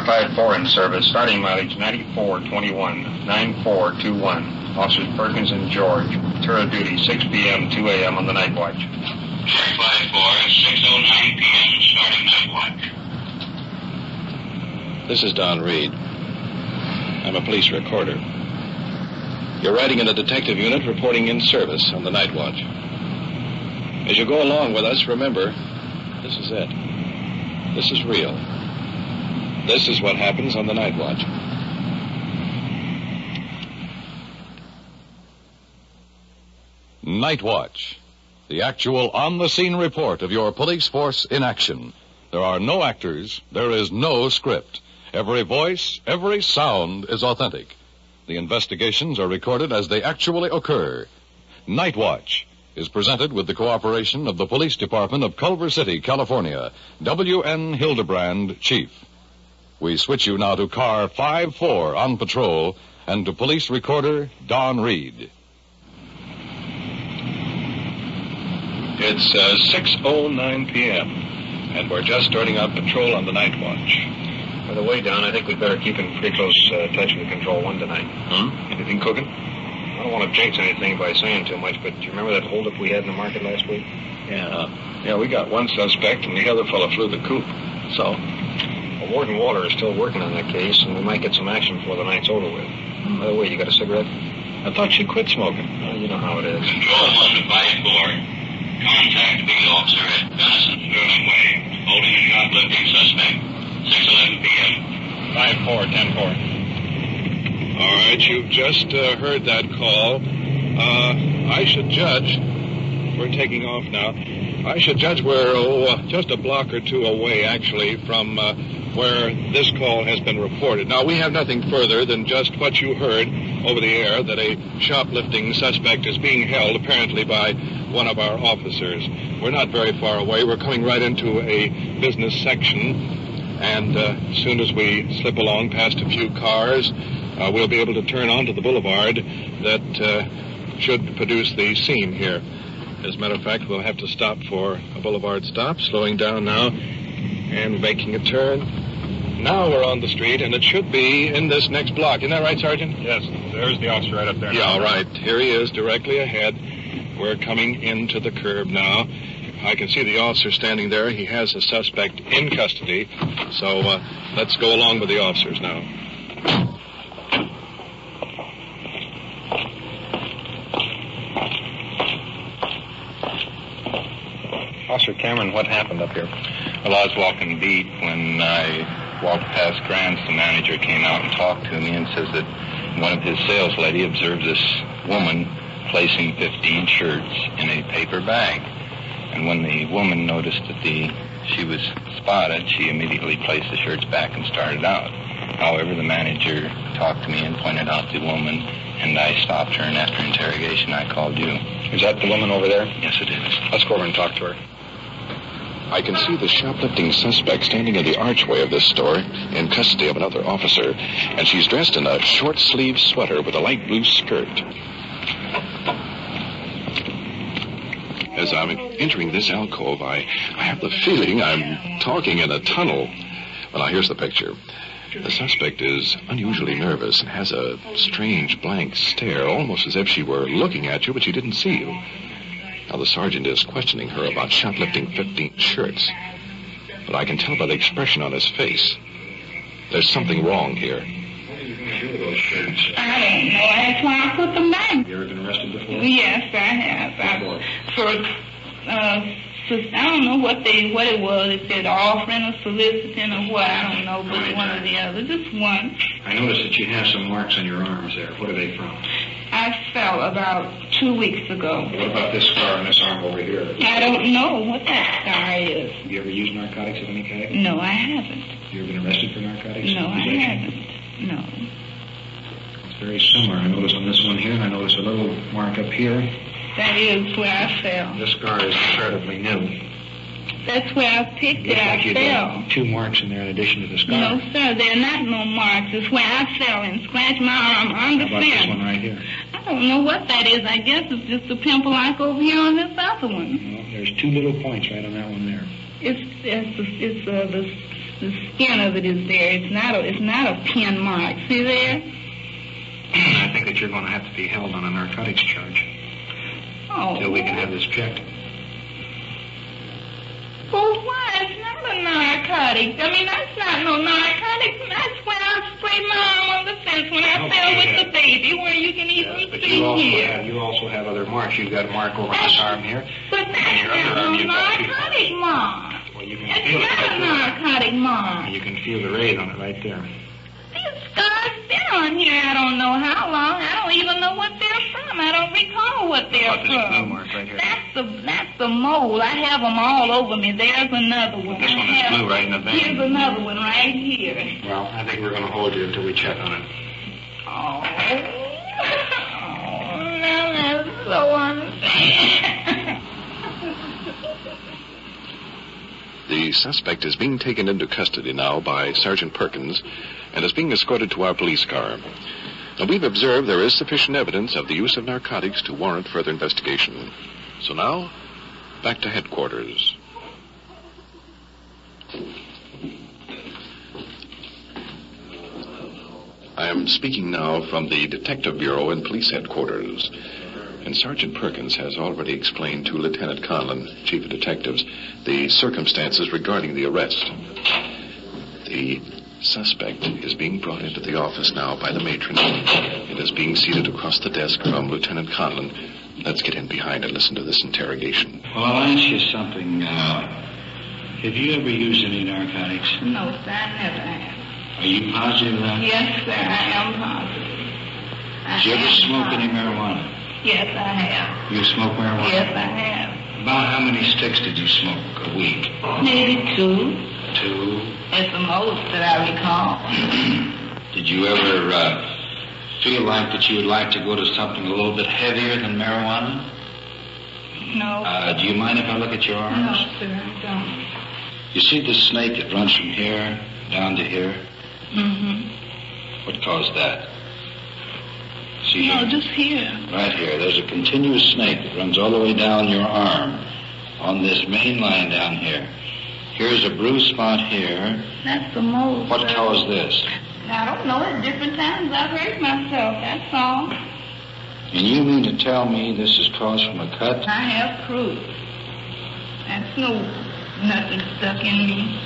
5-4 in service. Starting mileage 9421, 9421. Officers Perkins and George. Tour of duty 6 p.m., 2 a.m. on the night watch. Check 5-4, 6:09 p.m. starting night watch. This is Donn Reed. I'm a police recorder. You're riding in the detective unit reporting in service on the night watch. As you go along with us, remember, this is it. This is real. This is what happens on the night watch. Night Watch, the actual on-the-scene report of your police force in action. There are no actors. There is no script. Every voice, every sound is authentic. The investigations are recorded as they actually occur. Night Watch is presented with the cooperation of the Police Department of Culver City, California. W.N. Hidebrande, Chief. We switch you now to car 5-4 on patrol and to police recorder Donn Reed. It's 6:09 p.m., and we're just starting out patrol on the night watch. By the way, Don, I think we'd better keep in pretty close touch with Control 1 tonight. Anything cooking? I don't want to jinx anything by saying too much, but do you remember that holdup we had in the market last week? Yeah, we got one suspect, and the other fellow flew the coop. So? Well, Warden Waller is still working on that case, and we might get some action before the night's over with. By the way, you got a cigarette? I thought she quit smoking. Well, you know how it is. Control 1 to 5-4. Contact the officer at Gunnison Sterling Way, holding a shoplifting suspect. 6:11 p.m. 5-4, 10-4. All right, you've just heard that call. I should judge. We're taking off now. I should judge we're just a block or two away, actually, from where this call has been reported. Now, we have nothing further than just what you heard over the air, that a shoplifting suspect is being held, apparently by one of our officers. We're not very far away. We're coming right into a business section. And as soon as we slip along past a few cars, we'll be able to turn onto the boulevard that should produce the scene here. As a matter of fact, we'll have to stop for a boulevard stop, slowing down now and making a turn. Now we're on the street, and it should be in this next block. Isn't that right, Sergeant? Yes, there's the officer right up there. Yeah, all right. Here he is, directly ahead. We're coming into the curb now. I can see the officer standing there. He has a suspect in custody. So let's go along with the officers now. Officer Cameron, what happened up here? Well, I was walking beat when I walked past Grants. The manager came out and talked to me and says that one of his sales lady observed this woman placing 15 shirts in a paper bag. And when the woman noticed that she was spotted, she immediately placed the shirts back and started out. However, the manager talked to me and pointed out the woman, and I stopped her, and after interrogation, I called you. Is that the woman over there? Yes, it is. Let's go over and talk to her. I can see the shoplifting suspect standing in the archway of this store in custody of another officer, and she's dressed in a short-sleeved sweater with a light blue skirt. As I'm entering this alcove, I have the feeling I'm talking in a tunnel. Well, now, here's the picture. The suspect is unusually nervous and has a strange blank stare, almost as if she were looking at you, but she didn't see you. Now, the sergeant is questioning her about shoplifting 15 shirts. But I can tell by the expression on his face. There's something wrong here. I don't know. That's why I put them back. Have you ever been arrested before? Yes, I have. I don't know what it was. It said offering or soliciting or what. I don't know, but one or the other. Just one. I noticed that you have some marks on your arms there. What are they from? I fell about 2 weeks ago. What about this scar on this arm over here? I don't know what that scar is. Have you ever used narcotics of any kind? No, I haven't. Have you ever been arrested for narcotics? No, I haven't. No. It's very similar. I noticed on this one here, and I noticed a little mark up here. That is where I fell. This scar is comparatively new. That's where I picked it. I fell. 2 marks in there in addition to the scar. No, sir, there are not no marks. It's where I fell and scratched my arm on the How about fence. this one right here? I don't know what that is. I guess it's just a pimple like over here on this other one. Well, there's 2 little points right on that one there. It's the The skin of it is there. It's not a pin mark. See there? I think that you're going to have to be held on a narcotics charge. Oh. Until we can have this checked. Well, why? It's not a narcotic. I mean, that's not no narcotic. That's when I sprayed my arm on the fence when I fell with the baby, where you can easily see here. You also have other marks. You've got a mark over this arm here. But that's not a narcotic mark. Well, you can It's feel not it. a narcotic mark. You can feel the rays on it right there. These scars been on here I don't know how long. I don't even know what they're from. I don't recall what they're What about this blue from. mark right here? That's the mole. I have them all over me. There's another one. This one is blue right in the vein. Here's another one right here. Well, I think we're going to hold you until we check on it. Oh, now that's so unfair. The suspect is being taken into custody now by Sergeant Perkins and is being escorted to our police car. Now, we've observed there is sufficient evidence of the use of narcotics to warrant further investigation. So now, back to headquarters. I am speaking now from the Detective Bureau in Police Headquarters. And Sergeant Perkins has already explained to Lieutenant Conlon, Chief of Detectives, the circumstances regarding the arrest. The suspect is being brought into the office now by the matron and is being seated across the desk from Lieutenant Conlon. Let's get in behind and listen to this interrogation. Well, I'll ask you something. Have you ever used any narcotics? No, sir, I never have. Are you positive of that? Yes, sir, I am positive. Did you ever smoke any marijuana? Yes, I have. You smoke marijuana? Yes, I have. About how many sticks did you smoke a week? Maybe 2. 2? That's the most that I recall. Did you ever feel like that you would like to go to something a little bit heavier than marijuana? No. Do you mind if I look at your arms? No, sir, I don't. You see this snake that runs from here down to here? Mm-hmm. What caused that? See No, here? just here. Right here. There's a continuous snake that runs all the way down your arm on this main line down here. Here's a bruise spot here. That's the most. What caused this? I don't know. At different times I've hurt myself, that's all. And you mean to tell me this is caused from a cut? I have proof. That's nothing stuck in me.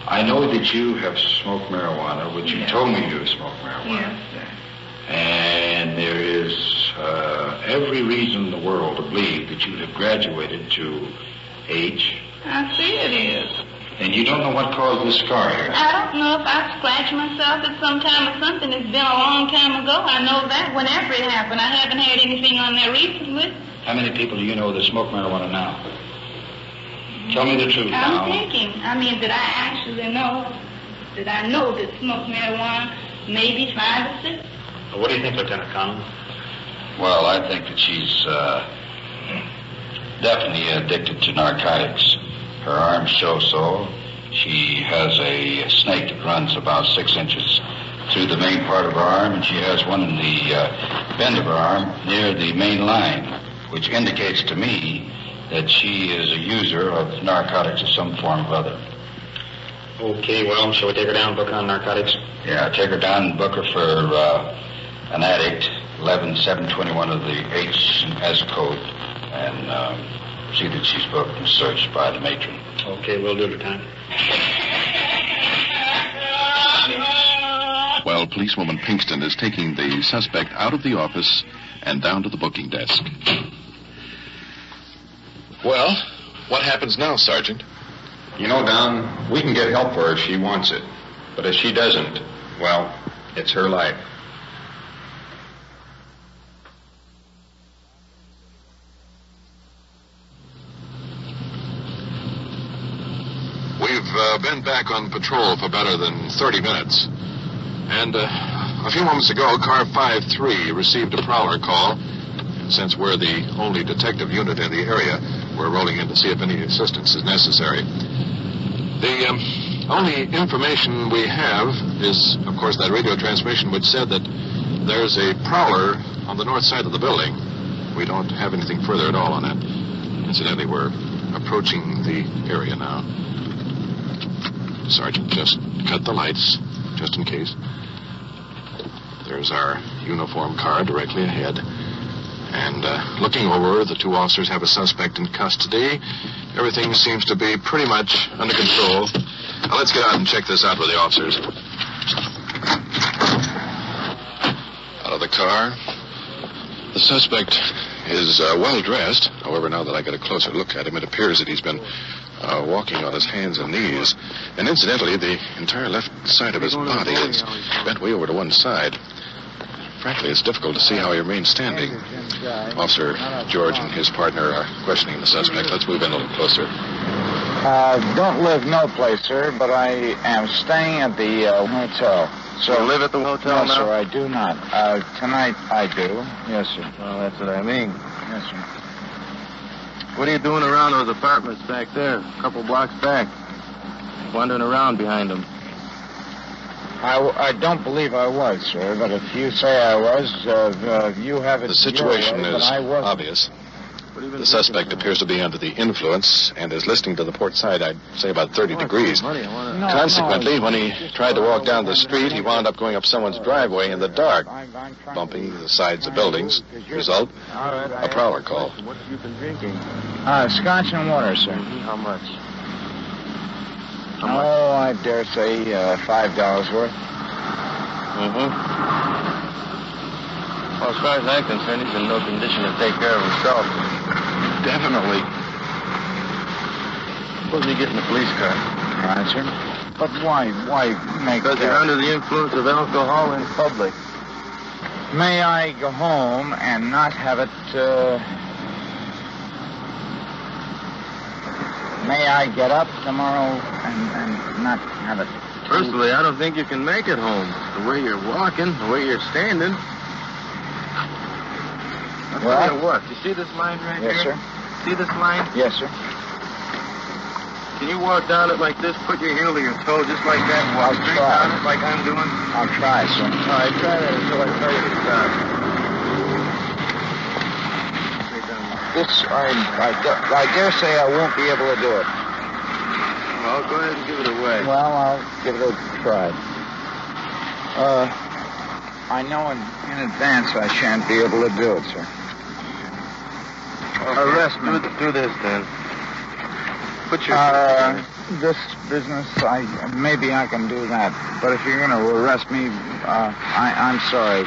I know that you have smoked marijuana, which you told me you smoked marijuana. Yes, sir. And there is every reason in the world to believe that you have graduated to H. I see it is. And you don't know what caused this scar here. I don't know if I scratched myself at some time or something. It's been a long time ago. I know that whenever it happened. I haven't had anything on there recently. How many people do you know that smoke marijuana now? Tell me the truth now. I'm thinking. I mean, did I actually know? Did I know that smoke marijuana? Maybe 5 or 6. What do you think, Lieutenant Conlon? Well, I think that she's definitely addicted to narcotics. Her arms show so. She has a snake that runs about 6 inches through the main part of her arm, and she has one in the bend of her arm near the main line, which indicates to me that she is a user of narcotics of some form or other. Okay, well, shall we take her down and book her on narcotics? Yeah, take her down and book her for an addict, 11721 of the H&S code, and see that she's booked and searched by the matron. Okay, we'll do it, Lieutenant. Well, policewoman Pinkston is taking the suspect out of the office and down to the booking desk. Well, what happens now, Sergeant? You know, Don, we can get help for her if she wants it. But if she doesn't, well, it's her life. We've been back on patrol for better than 30 minutes. And a few moments ago, Car 5-3 received a prowler call. Since we're the only detective unit in the area, we're rolling in to see if any assistance is necessary. The only information we have is, of course, that radio transmission which said that there's a prowler on the north side of the building. We don't have anything further at all on that. Incidentally, we're approaching the area now. Sergeant, just cut the lights, just in case. There's our uniform car directly ahead. And looking over, the two officers have a suspect in custody. Everything seems to be pretty much under control. Now, let's get out and check this out with the officers. Out of the car. The suspect is well dressed. However, now that I get a closer look at him, it appears that he's been walking on his hands and knees. And incidentally, the entire left side of his body is bent way over to one side. Frankly, it's difficult to see how he remains standing. Officer George and his partner are questioning the suspect. Let's move in a little closer. Don't live no place, sir, but I am staying at the hotel. So you live at the hotel now? No, sir, I do not. Tonight I do. Yes, sir. Well, that's what I mean. Yes, sir. What are you doing around those apartments back there, a couple blocks back? Wandering around behind them. I don't believe I was, sir, but if you say I was, you have it. The situation is obvious. What have you been The suspect appears to be under the influence and is listening to the port side, I'd say about 30 degrees. Consequently, when he tried to walk down the street, he wound up going up someone's driveway in the dark, bumping the sides of buildings. Result, a prowler call. What have you been drinking? Scotch and water, sir. How much? Oh, I dare say $5 worth. Well, as far as I'm concerned, he's in no condition to take care of himself. Definitely. Suppose he get in the police car. Right, sir. But why make... Because you're under the influence of alcohol in public. May I go home and not have it, May I get up tomorrow and not have it... Personally, I don't think you can make it home. The way you're walking, the way you're standing... I'll tell you what. You see this line right here? Yes, sir. See this line? Yes, sir. Can you walk down it like this? Put your heel to your toe just like that and walk straight down it like I'm doing? I'll try, sir. All right, try that until I tell you to stop. I dare say I won't be able to do it. Well, go ahead and give it away. Well, I'll give it a try. I know in advance I shan't be able to do it, sir. Okay. Arrest me. Do this, then. Put your... This business, maybe I can do that. But if you're going to arrest me, I'm sorry.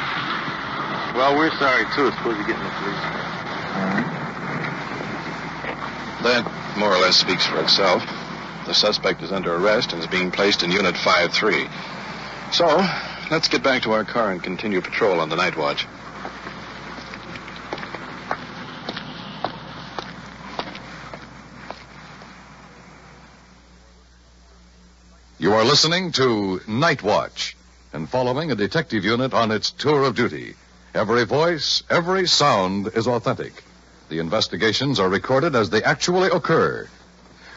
Well, we're sorry, too. Suppose you get in the police car. All right. That more or less speaks for itself. The suspect is under arrest and is being placed in Unit 5-3. So, let's get back to our car and continue patrol on the night watch. You are listening to Night Watch and following a detective unit on its tour of duty. Every voice, every sound is authentic. The investigations are recorded as they actually occur.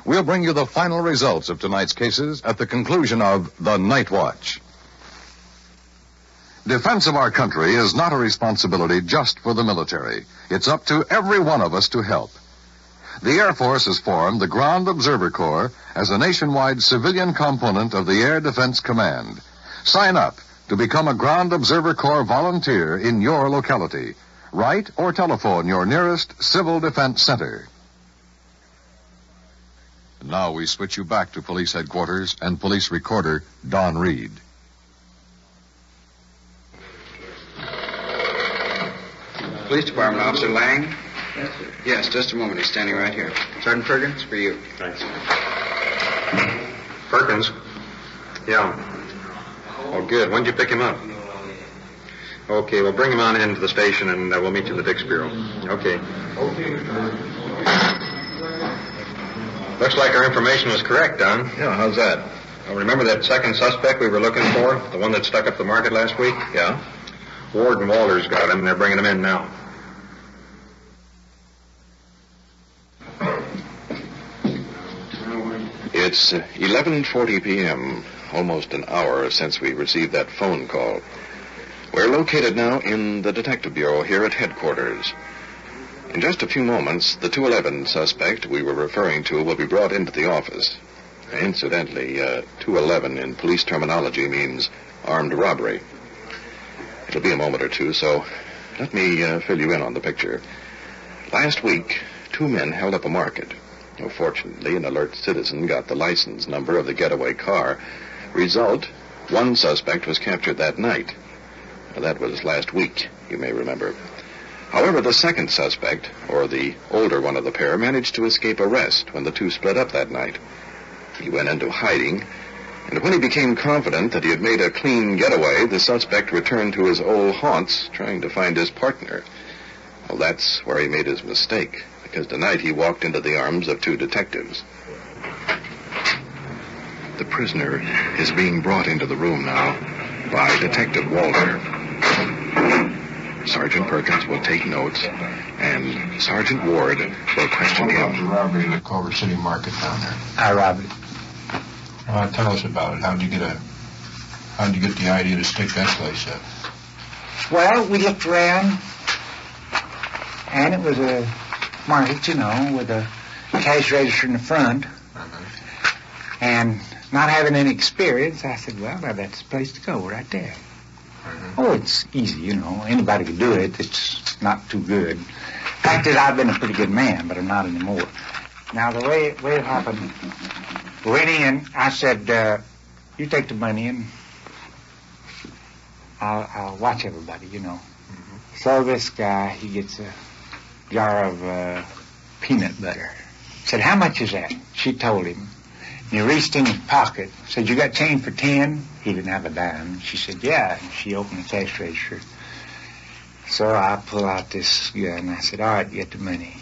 We'll bring you the final results of tonight's cases at the conclusion of the Night Watch. Defense of our country is not a responsibility just for the military. It's up to every one of us to help. The Air Force has formed the Ground Observer Corps as a nationwide civilian component of the Air Defense Command. Sign up to become a Ground Observer Corps volunteer in your locality. Write or telephone your nearest Civil Defense Center. Now we switch you back to police headquarters and police recorder Donn Reed. Police Department, Officer Lang? Yes, sir. Yes, just a moment. He's standing right here. Sergeant Perkins, for you. Thanks. Perkins? Yeah. Oh, good. When'd you pick him up? Okay, well, bring him on into the station, and we'll meet you in the Dix Bureau. Okay. Looks like our information was correct, Don. Yeah, how's that? Well, remember that second suspect we were looking for? The one that stuck up the market last week? Yeah? Ward and Walters got him, and they're bringing him in now. It's 11:40 p.m., almost an hour since we received that phone call. We're located now in the Detective Bureau here at headquarters. In just a few moments, the 211 suspect we were referring to will be brought into the office. Incidentally, 211 in police terminology means armed robbery. It'll be a moment or two, so let me fill you in on the picture. Last week, 2 men held up a market. Fortunately, an alert citizen got the license number of the getaway car. Result, 1 suspect was captured that night. That was last week, you may remember. However, the second suspect, or the older one of the pair, managed to escape arrest when the 2 split up that night. He went into hiding, and when he became confident that he had made a clean getaway, the suspect returned to his old haunts, trying to find his partner. Well, that's where he made his mistake, because tonight he walked into the arms of 2 detectives. The prisoner is being brought into the room now by Detective Walter. Sergeant Perkins will take notes, and Sergeant Ward will question him. The robbery in the Culver City market down there. I robbed it. Tell us about it. How'd you get the idea to stick that place up? Well, we looked around, and it was a market, with a cash register in the front. And not having any experience, I said, well, now that's the place to go right there. Oh, it's easy, Anybody can do it. It's not too good. The fact is, I've been a pretty good man, but I'm not anymore. Now, the way it happened, we went in. I said, you take the money and I'll watch everybody, So this guy, he gets a jar of peanut butter. Said, how much is that? She told him. And he reached in his pocket. Said, you got change for 10? He didn't have a dime. She said, yeah. And she opened the cash register. So I pull out this gun. I said, all right, get the money.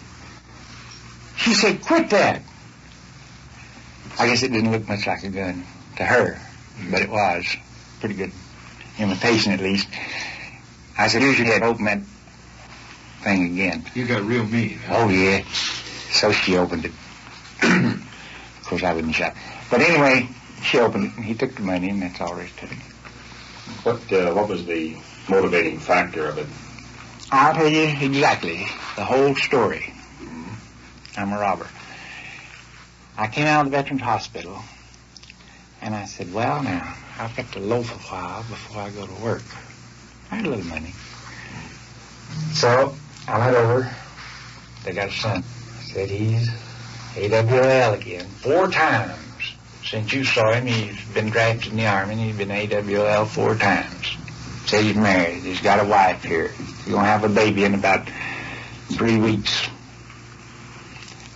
She said, quit that. I guess it didn't look much like a gun to her, but it was. Pretty good imitation, at least. I said, here's your head. Open that thing again. You got real mean. Huh? Oh, yeah. So she opened it. Of course, I wouldn't shot. But anyway, she opened it, and he took the money, and that's all there is to it. What was the motivating factor of it? I'll tell you exactly the whole story. I'm a robber. I came out of the Veterans Hospital, and I said, well, now, I've got to loaf a while before I go to work. I had a little money. So I went over. They got a son. I said, he's AWL again. 4 times since you saw him. He's been drafted in the Army, and he's been AWL 4 times. Said he's married. He's got a wife here. He's going to have a baby in about 3 weeks.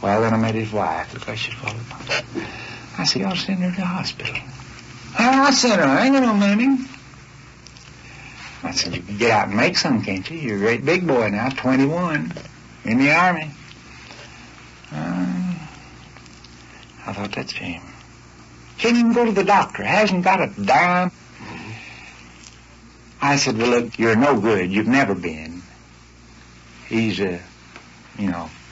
Well, then I met his wife. Looked like she's falling apart. I said, y'all send her to the hospital. I sent her. I ain't got no money. I said, you can get out and make some, can't you? You're a great big boy now, 21, in the Army. I thought, that's a shame. Can't even go to the doctor. Hasn't got a dime. I said, well, look, you're no good. You've never been. He's a,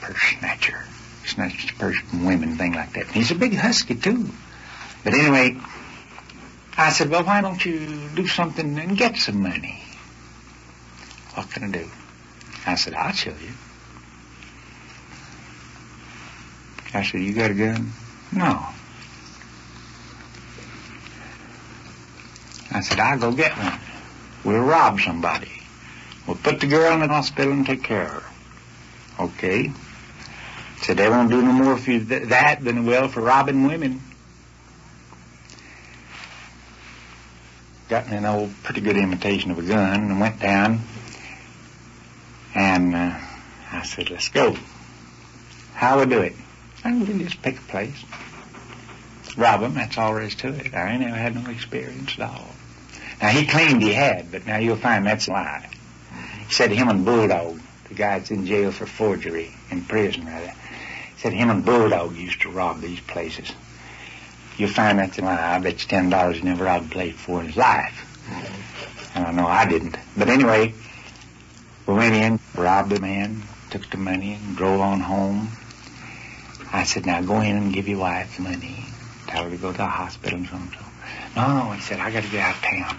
purse snatcher. Snatches purse from women, thing like that. And he's a big husky, too. But anyway, I said, well, why don't you do something and get some money? What can I do? I said, I'll show you. I said, you got a gun? No. I said, I'll go get one. We'll rob somebody. We'll put the girl in the hospital and take care of her. Okay. Said, they won't do no more for you that than they will for robbing women. Got me an old, pretty good imitation of a gun and went down. And I said, let's go. How we do it? I can just pick a place. Rob them, that's all there is to it. I ain't never had no experience at all. Now, he claimed he had, but now you'll find that's a lie. He said him and Bulldog, the guy that's in jail for forgery, in prison rather, he said him and Bulldog used to rob these places. You'll find that's a lie. I bet you $10 he never robbed a place before in his life. I don't know, I didn't. But anyway, we went in, robbed the man, took the money, and drove on home. I said, now go in and give your wife the money. Tell her to go to the hospital and so. No, he said, I got to get out of town.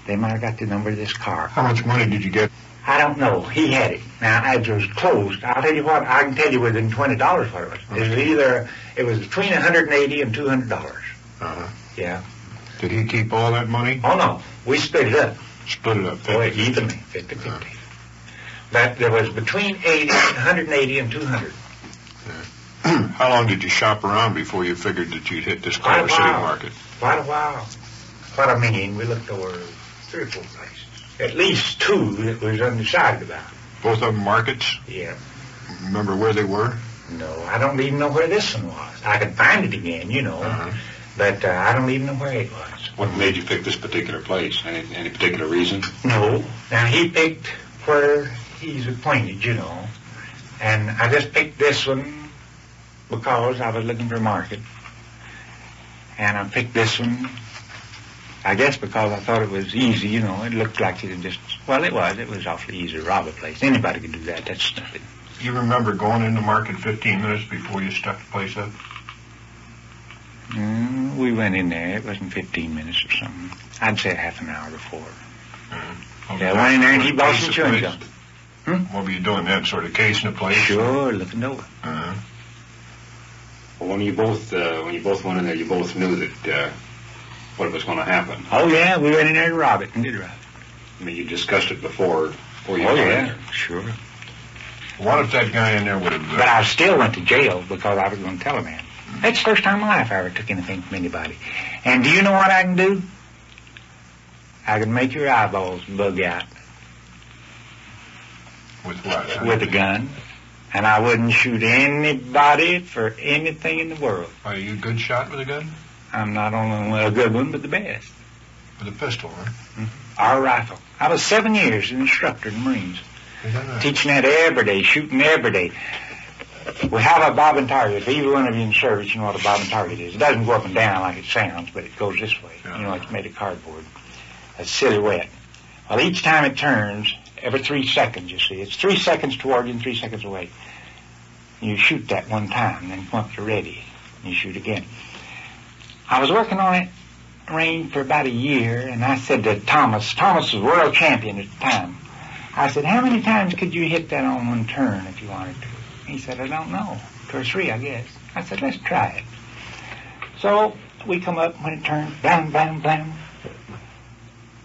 They might have got the number of this car. How much money did you get? I don't know. He had it. Now, as it was closed, I'll tell you what, I can tell you within $20 what it was. It was between $180 and $200. Uh-huh. Yeah. Did he keep all that money? Oh, no. We split it up. Split it up. 50-50. Evenly, 50-50. But there was between 180 and 200. How long did you shop around before you figured that you'd hit this Culver City market? Quite a while. What I mean, we looked over 3 or 4 places. At least 2 that we was undecided about. Both of them markets? Yeah. Remember where they were? No, I don't even know where this one was. I could find it again, you know. Uh-huh. But I don't even know where it was. What made you pick this particular place? Any particular reason? No. Now, he picked where he's acquainted, you know. And I just picked this one because I was looking for a market. And I picked this one, I guess because I thought it was easy, you know. It looked like you could just, well, it was awfully easy to rob a place. Anybody could do that. That's nothing. You remember going in the market 15 minutes before you stuck the place up? We went in there. It wasn't 15 minutes or something. I'd say half an hour before. Yeah, I went in there and he bought some chewing gum. What were you doing then? Sort of casing the place? Sure, looking over. Well, when you both went in there, you both knew that what was going to happen. Oh yeah, we went in there to rob it and did rob it. I mean, you discussed it before you went in there. Sure. What if that guy in there would have... But I still went to jail because I was going to tell a man. That's the first time in my life I ever took anything from anybody. And do you know what I can do? I can make your eyeballs bug out. With what? With a gun. And I wouldn't shoot anybody for anything in the world. Are you a good shot with a gun? I'm not only a good one, but the best. With a pistol, huh? Mm-hmm. Our rifle. I was 7 years an instructor in the Marines. Is that right? Teaching that every day, shooting every day. We have a bob and target. If either one of you in service, you know what a bob and target is. It doesn't go up and down like it sounds, but it goes this way. Yeah. You know, it's made of cardboard. A silhouette. Well, each time it turns, every 3 seconds, you see. It's 3 seconds toward you and 3 seconds away. You shoot that one time, then once you're ready, you shoot again. I was working on it range for about a year, and I said to Thomas was world champion at the time. I said, how many times could you hit that on one turn if you wanted to? He said, I don't know. 2 or 3, I guess. I said, let's try it. So we come up, when it turns, blam, blam, blam.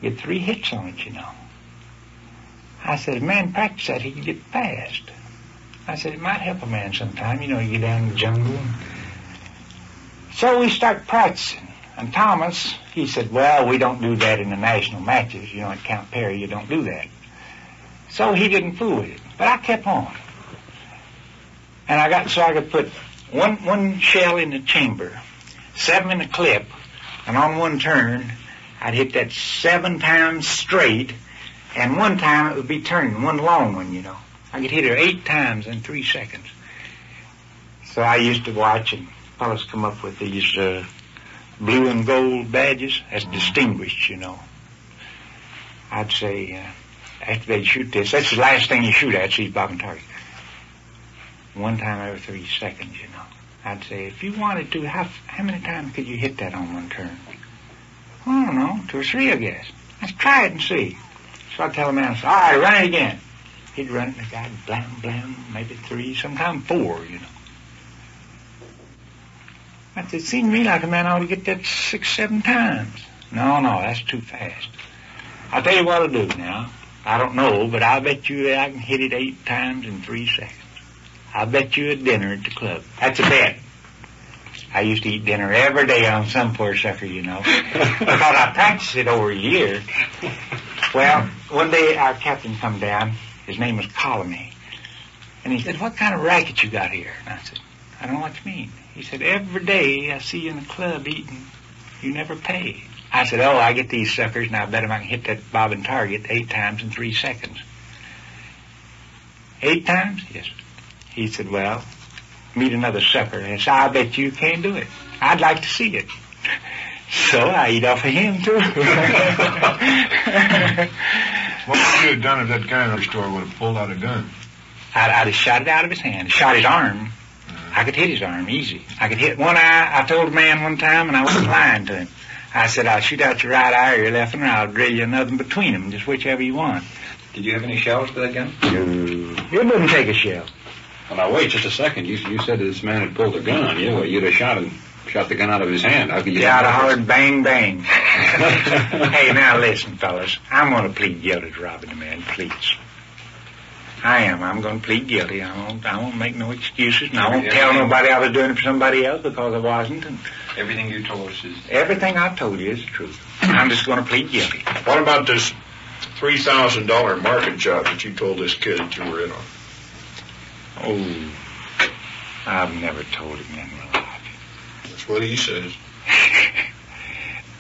Get 3 hits on it, you know. I said, if a man practice that, he can get fast. I said, it might help a man sometime. You know, you get down in the jungle. So we start practicing. And Thomas, he said, well, we don't do that in the national matches. You know, at Camp Perry, you don't do that. So he didn't fool with it. But I kept on. And I could put one shell in the chamber, 7 in the clip, and on one turn, I'd hit that 7 times straight, and one time it would be turning, one long one, you know. I could hit her 8 times in 3 seconds. So I used to watch, and fellas come up with these blue and gold badges. That's distinguished, you know. I'd say, after they'd shoot this, that's the last thing you shoot at, so you bob and target. One time every 3 seconds, you know. I'd say, if you wanted to, how many times could you hit that on one turn? Well, I don't know, 2 or 3, I guess. Let's try it and see. So I'd tell the man, all right, run it again. He'd run it, and the guy'd blam, blam, maybe 3, sometimes 4, you know. I said, it seemed to me like a man ought to get that 6, 7 times. No, that's too fast. I'll tell you what I'll do now. I don't know, but I'll bet you I can hit it 8 times in 3 seconds. I'll bet you a dinner at the club. That's a bet. I used to eat dinner every day on some poor sucker, you know, because I practiced it over a year. Well, one day our captain come down. His name was Colony. And he said, what kind of racket you got here? And I said, I don't know what you mean. He said, every day I see you in the club eating. You never pay. I said, I get these suckers, and I bet him I can hit that bob and target 8 times in 3 seconds. 8 times? Yes. He said, well, meet another sucker. And I said, I bet you can't do it. I'd like to see it. So I eat off of him, too. What would you have done if that guy in the store would have pulled out a gun? I'd have shot it out of his hand, shot his arm. I could hit his arm easy. I could hit one eye. I told a man one time, and I wasn't lying to him. I said, I'll shoot out your right eye or your left one, or I'll drill you another between them, just whichever you want. Did you have any shells for that gun? No. It wouldn't take a shell. Well, now, wait just a second. You said this man had pulled a gun on you. You'd have shot the gun out of his hand. How could you... Yeah, I'd have hollered bang, bang. Hey, now listen, fellas. I'm going to plead guilty to robbing the man, please. I am. I'm going to plead guilty. I won't make no excuses, and I won't tell nobody I was doing it for somebody else because I wasn't. And everything you told us is... Everything I've told you is the truth. I'm just going to plead guilty. What about this $3,000 market job that you told this kid that you were in on? Oh, I've never told him in my life. That's what he says.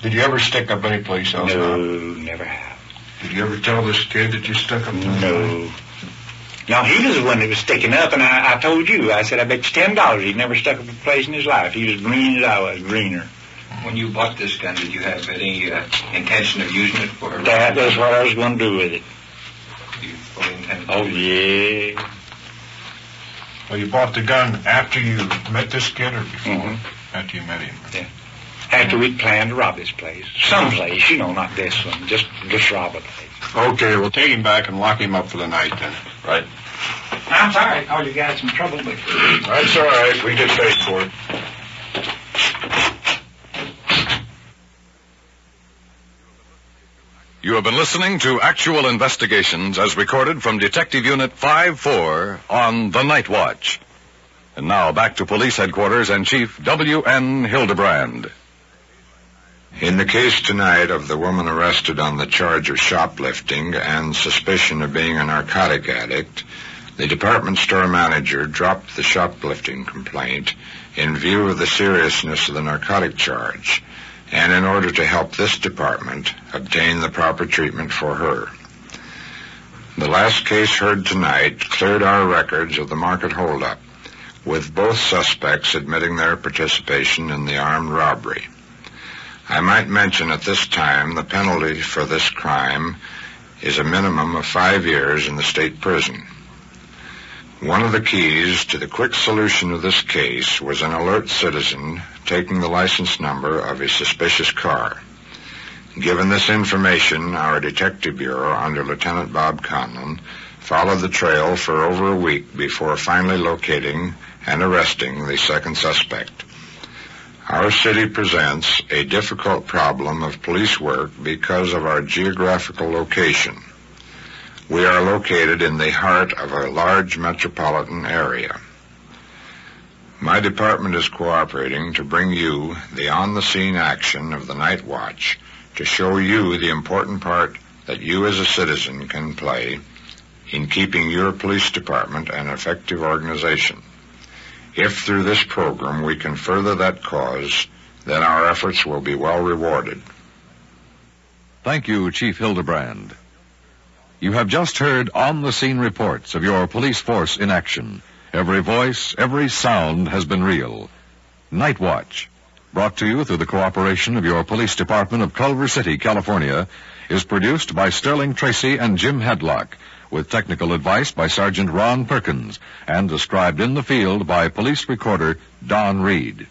Did you ever stick up any place else? No, never have. Did you ever tell this kid that you stuck up? No. No, he was the one that was sticking up, and I told you. I said, I bet you $10 he'd never stuck up a place in his life. He was green as I was, greener. When you bought this gun, did you have any intention of using it for... That was what I was going to do with it. You fully intended to Oh, yeah. Well, you bought the gun after you met this kid or before? Mm-hmm. After you met him? Yeah. After we'd planned to rob this place. Some place, not this one. Just rob a place. Okay, we'll take him back and lock him up for the night then. Right. I'm sorry I caused you guys some trouble, but... That's all right. We get paid for it. You have been listening to Actual Investigations as recorded from Detective Unit 5-4 on the Nightwatch. And now back to Police Headquarters and Chief W.N. Hidebrande. In the case tonight of the woman arrested on the charge of shoplifting and suspicion of being a narcotic addict, the department store manager dropped the shoplifting complaint in view of the seriousness of the narcotic charge, and in order to help this department obtain the proper treatment for her. The last case heard tonight cleared our records of the market holdup, with both suspects admitting their participation in the armed robbery. I might mention at this time the penalty for this crime is a minimum of 5 years in the state prison. One of the keys to the quick solution of this case was an alert citizen taking the license number of a suspicious car. Given this information, our Detective Bureau under Lieutenant Bob Conlon followed the trail for over a week before finally locating and arresting the second suspect. Our city presents a difficult problem of police work because of our geographical location. We are located in the heart of a large metropolitan area. My department is cooperating to bring you the on-the-scene action of the Night Watch to show you the important part that you as a citizen can play in keeping your police department an effective organization. If through this program we can further that cause, then our efforts will be well rewarded. Thank you, Chief Hidebrande. You have just heard on-the-scene reports of your police force in action. Every voice, every sound has been real. Night Watch, brought to you through the cooperation of your police department of Culver City, California, is produced by Sterling Tracy and Jim Hadlock, with technical advice by Sergeant Ron Perkins, and described in the field by police recorder Donn Reed.